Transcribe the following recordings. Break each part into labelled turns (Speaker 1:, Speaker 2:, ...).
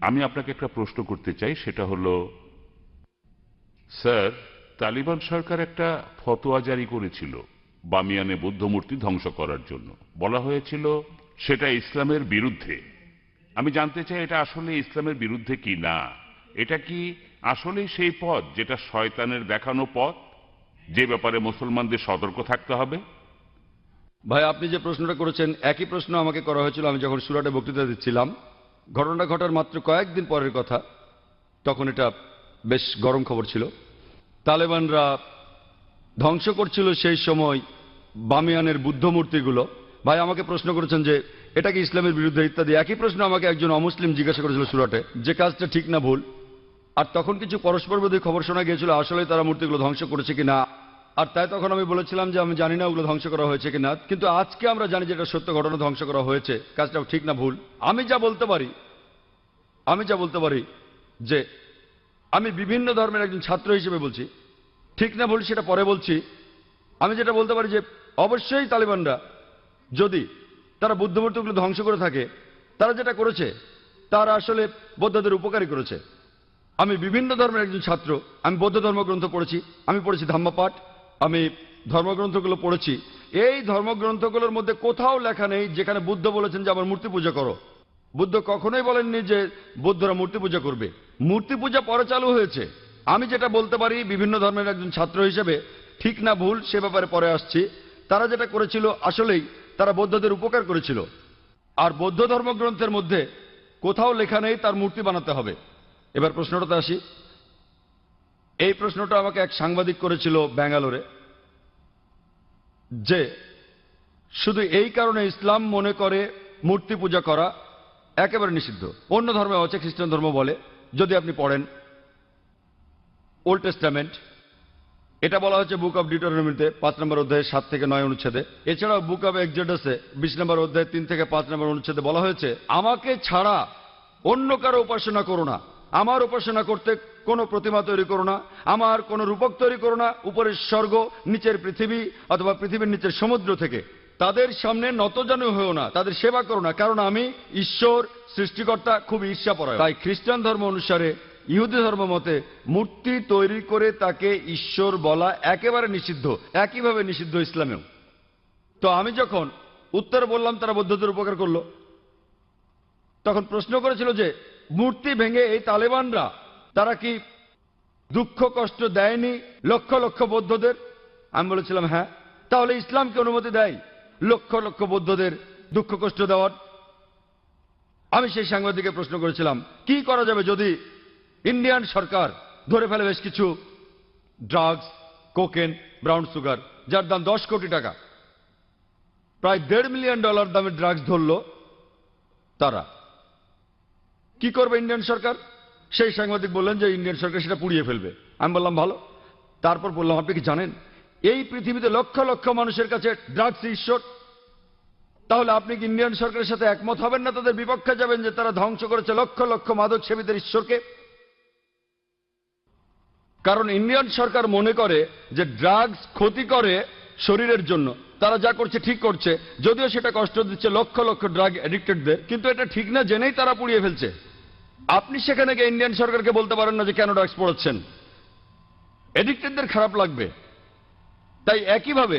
Speaker 1: আমি আপনাকে একটা প্রশ্ন করতে চাই, সেটা হলো, স্যার, তালিবান সরকার একটা ফতোয়া জারি করেছিল বামিয়ানে বুদ্ধ মূর্তি ধ্বংস করার জন্য। বলা হয়েছিল সেটা ইসলামের বিরুদ্ধে। আমি জানতে চাই এটা আসলে ইসলামের বিরুদ্ধে কি না। এটা কি আসলেই সেই পথ যেটা শয়তানের দেখানো পথ, যে ব্যাপারে মুসলমানদের সতর্ক থাকতে হবে?
Speaker 2: ভাই, আপনি যে প্রশ্নটা করেছেন একই প্রশ্ন আমাকে করা হয়েছিল আমি যখন সুরাটে বক্তৃতা দিচ্ছিলাম। ঘটনা ঘটার মাত্র কয়েকদিন পরের কথা। তখন এটা বেশ গরম খবর ছিল। তালেবানরা ধ্বংস করছিল সেই সময় বামিয়ানের বুদ্ধ মূর্তিগুলো। ভাই, আমাকে প্রশ্ন করেছেন যে এটা কি ইসলামের বিরুদ্ধে ইত্যাদি। একই প্রশ্ন আমাকে একজন অমুসলিম জিজ্ঞাসা করেছিল সুরাটে, যে কাজটা ঠিক না ভুল। আর তখন কিছু পরস্পরবিরোধী খবর শোনা গিয়েছিল আসলে তারা মূর্তিগুলো ধ্বংস করেছে কিনা। আর তাই তখন আমি বলেছিলাম যে আমি জানি না ওগুলো ধ্বংস করা হয়েছে কিনা, কিন্তু আজকে আমরা জানি যে এটা সত্য ঘটনা, ধ্বংস করা হয়েছে। কাজটা ঠিক না ভুল, আমি যা বলতে পারি যে আমি বিভিন্ন ধর্মের একজন ছাত্র হিসেবে বলছি, ঠিক না ভুল সেটা পরে বলছি। আমি যেটা বলতে পারি যে অবশ্যই তালিবানরা যদি তারা বুদ্ধমূর্তিগুলো ধ্বংস করে থাকে, তারা যেটা করেছে তারা আসলে বৌদ্ধদের উপকারী করেছে। আমি বিভিন্ন ধর্মের একজন ছাত্র, আমি বৌদ্ধ ধর্মগ্রন্থ পড়েছি, আমি পড়েছি ধাম্মাপাঠ, আমি ধর্মগ্রন্থগুলো পড়েছি। এই ধর্মগ্রন্থগুলোর মধ্যে কোথাও লেখা নেই যেখানে বুদ্ধ বলেছেন যে আমার মূর্তি পূজা করো। বুদ্ধ কখনোই বলেননি যে বৌদ্ধরা মূর্তি পূজা করবে। মূর্তি পূজা পরে চালু হয়েছে। আমি যেটা বলতে পারি বিভিন্ন ধর্মের একজন ছাত্র হিসেবে, ঠিক না ভুল সে ব্যাপারে পরে আসছি। তারা যেটা করেছিল আসলেই তারা বৌদ্ধদের উপকার করেছিল। আর বৌদ্ধ ধর্মগ্রন্থের মধ্যে কোথাও লেখা নেই তার মূর্তি বানাতে হবে। এবার প্রশ্নটাতে আসি। এই প্রশ্নটা আমাকে এক সাংবাদিক করেছিল ব্যাঙ্গালোরে, যে শুধু এই কারণে ইসলাম মনে করে মূর্তি পূজা করা একেবারে নিষিদ্ধ। অন্য ধর্মে আছে, খ্রিস্টান ধর্ম বলে, যদি আপনি পড়েন ওল্ড টেস্টামেন্ট, এটা বলা হচ্ছে বুক অব ডিউটেরোনমিতে 5 নম্বর অধ্যায়ে 7 থেকে 9 অনুচ্ছেদে। এছাড়াও বুক অব এক্সোডাসে 20 নম্বর অধ্যায়ে 3 থেকে 5 নম্বর অনুচ্ছেদে বলা হয়েছে আমাকে ছাড়া অন্য কারো উপাসনা করো না, আমার উপাসনা করতে কোনো প্রতিমা তৈরি করো না, আমার কোনো রূপক তৈরি করো না উপরের স্বর্গ, নিচের পৃথিবী অথবা পৃথিবীর নিচের সমুদ্র থেকে। তাদের সামনে নতজানু হয়েও না, তাদের সেবা করো না, কারণ আমি ঈশ্বর সৃষ্টিকর্তা খুব ঈর্ষাপরায়ণ। তাই খ্রিস্টান ধর্ম অনুসারে, ইহুদি ধর্ম মতে মূর্তি তৈরি করে তাকে ঈশ্বর বলা একেবারে নিষিদ্ধ, একইভাবে নিষিদ্ধ ইসলামেও। তো আমি যখন উত্তর বললাম তারা বৌদ্ধদের উপকার করলো, তখন প্রশ্ন করেছিল যে মূর্তি ভেঙে এই তালেবানরা তারা কি দুঃখ কষ্ট দেয়নি লক্ষ লক্ষ বৌদ্ধদের? আমি বলেছিলাম হ্যাঁ। তাহলে ইসলামকে অনুমতি দেয় লক্ষ লক্ষ বৌদ্ধদের দুঃখ কষ্ট দেওয়ার? আমি সেই সাংবাদিককে প্রশ্ন করেছিলাম কি করা যাবে যদি ইন্ডিয়ান সরকার ধরে ফেলে বেশ কিছু ড্রাগস, কোকেন, ব্রাউন সুগার, যার দাম 10 কোটি টাকা, প্রায় $1.5 মিলিয়ন দামের ড্রাগস ধরল, তারা কি করবে ইন্ডিয়ান সরকার? সেই সাংবাদিক বললেন যে ইন্ডিয়ান সরকার সেটা পুড়িয়ে ফেলবে। আমি বললাম ভালো। তারপর বললাম আপনি কি জানেন এই পৃথিবীতে লক্ষ লক্ষ মানুষের কাছে ড্রাগস ঈশ্বর? তাহলে আপনি কি ইন্ডিয়ান সরকারের সাথে একমত হবেন না, তাদের বিপক্ষে যাবেন যে তারা ধ্বংস করেছে লক্ষ লক্ষ মাদক সেবীদের ঈশ্বরকে? কারণ ইন্ডিয়ান সরকার মনে করে যে ড্রাগস ক্ষতি করে শরীরের জন্য, তারা যা করছে ঠিক করছে, যদিও সেটা কষ্ট দিচ্ছে লক্ষ লক্ষ ড্রাগ অ্যাডিক্টেডদের, কিন্তু এটা ঠিক না জেনেই তারা পুড়িয়ে ফেলছে। আপনি সেখানে গিয়ে ইন্ডিয়ান সরকারকে বলতে পারেন না যে কেন ড্রাগস পড়াচ্ছেন, অ্যাডিক্টেডদের খারাপ লাগবে। তাই একইভাবে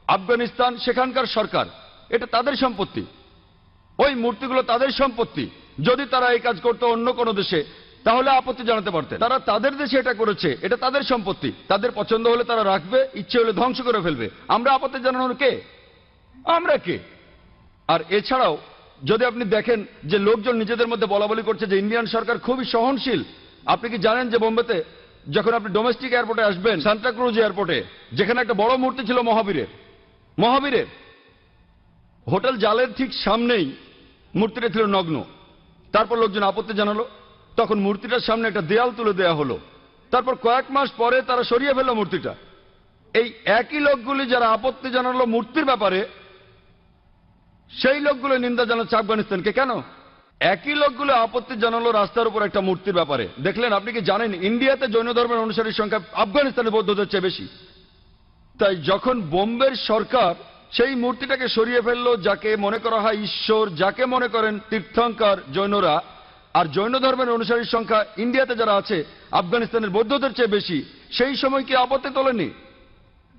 Speaker 2: আফগানিস্তান, সেখানকার সরকার, এটা তাদের সম্পত্তি, ওই মূর্তিগুলো তাদের সম্পত্তি। যদি তারা এই কাজ করতো অন্য কোনো দেশে তাহলে আপত্তি জানাতে পারতেন। তারা তাদের দেশে এটা করেছে, এটা তাদের সম্পত্তি, তাদের পছন্দ হলে তারা রাখবে, ইচ্ছে হলে ধ্বংস করে ফেলবে। আমরা আপত্তি জানানোর কে? আমরা কে? আর এছাড়াও যদি আপনি দেখেন যে লোকজন নিজেদের মধ্যে বলাবলি করছে যে ইন্ডিয়ান সরকার খুবই সহনশীল। আপনি কি জানেন যে বোম্বেতে যখন আপনি ডোমেস্টিক এয়ারপোর্টে আসবেন, সান্টাক্রুজ এয়ারপোর্টে, যেখানে একটা বড় মূর্তি ছিল মহাবীরের, হোটেল জালের ঠিক সামনেই মূর্তিটা ছিল নগ্ন। তারপর লোকজন আপত্তি জানালো, তখন মূর্তিটার সামনে একটা দেয়াল তুলে দেওয়া হলো। তারপর কয়েক মাস পরে তারা সরিয়ে ফেলল মূর্তিটা। এই একই লোকগুলি যারা আপত্তি জানালো মূর্তির ব্যাপারে, সেই লোকগুলো নিন্দা জানাচ্ছে আফগানিস্তানকে। কেন? একই লোকগুলো আপত্তি জানালো রাস্তার উপর একটা মূর্তির ব্যাপারে। দেখলেন? আপনি কি জানেন ইন্ডিয়াতে জৈন ধর্মের অনুসারীর সংখ্যা আফগানিস্তানের বৌদ্ধদের চেয়ে বেশি? তাই যখন বোম্বের সরকার সেই মূর্তিটাকে সরিয়ে ফেললো, যাকে মনে করা হয় ঈশ্বর, যাকে মনে করেন তীর্থঙ্কর জৈনরা, আর জৈন ধর্মের অনুসারীর সংখ্যা ইন্ডিয়াতে যারা আছে আফগানিস্তানের বৌদ্ধদের চেয়ে বেশি, সেই সময় কি আপত্তি তোলেনি?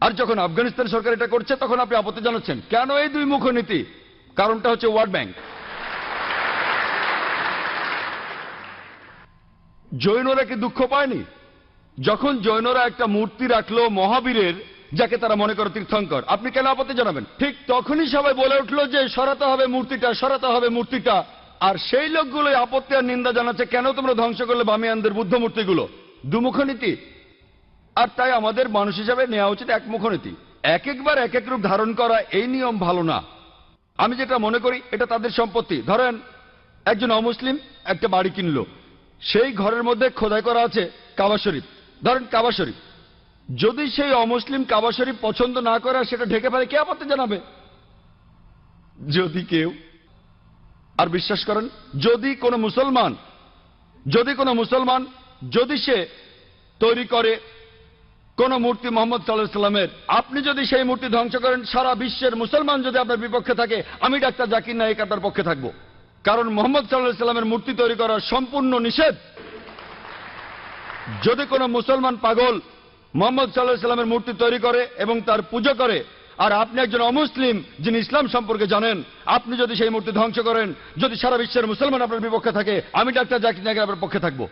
Speaker 2: আর যখন আফগানিস্তান সরকার এটা করছে তখন আপনি আপত্তি জানাচ্ছেন কেন? এই দুই মুখ নীতি। কারণটা হচ্ছে ওয়ার্ল্ড ব্যাংক। জৈনরা কি দুঃখ পায়নি যখন জৈনরা একটা মূর্তি রাখলো মহাবীরের, যাকে তারা মনে করে তীর্থঙ্কর? আপনি কেন আপত্তি জানাবেন? ঠিক তখনই সবাই বলে উঠলো যে সরাতে হবে মূর্তিটা, সরাতে হবে মূর্তিটা। আর সেই লোকগুলোই আপত্তি আর নিন্দা জানাচ্ছে কেন তোমরা ধ্বংস করলে বামিয়ানদের বুদ্ধ মূর্তিগুলো। দুমুখ নীতি। আর তাই আমাদের মানুষ হিসাবে নেওয়া উচিত একমুখ নীতি। এক একবার এক এক রূপ ধারণ করা, এই নিয়ম ভালো না। আমি যেটা মনে করি এটা তাদের সম্পত্তি। ধরেন একজন অমুসলিম একটা বাড়ি কিনলো, সেই ঘরের মধ্যে খোদাই করা আছে কাবা শরীফ। ধরেন কাবা শরীফ, যদি সেই অমুসলিম কাবা শরীফ পছন্দ না করে আর সেটা ঢেকে ফেলে, কে আপত্তি জানাবে? যদি কেউ। আর বিশ্বাস করেন, যদি কোনো মুসলমান যদি সে তৈরি করে কোন মূর্তি মোহাম্মদ সাল্লাল্লাহু আলাইহি সাল্লামের, আপনি যদি সেই মূর্তি ধ্বংস করেন, সারা বিশ্বের মুসলমান যদি আপনার বিপক্ষে থাকে, আমি ডাক্তার জাকির নায়েক আপনার পক্ষে থাকবো। কারণ মোহাম্মদ সাল্লাল্লাহু আলাইহি সাল্লামের মূর্তি তৈরি করা সম্পূর্ণ নিষেধ। যদি কোনো মুসলমান পাগল মোহাম্মদ সাল্লাল্লাহু আলাইহি সাল্লামের মূর্তি তৈরি করে এবং তার পুজো করে, আর আপনি একজন অমুসলিম যিনি ইসলাম সম্পর্কে জানেন, আপনি যদি সেই মূর্তি ধ্বংস করেন, যদি সারা বিশ্বের মুসলমান আপনার বিপক্ষে থাকে, আমি ডাক্তার জাকির নায়েক আপনার পক্ষে থাকবো।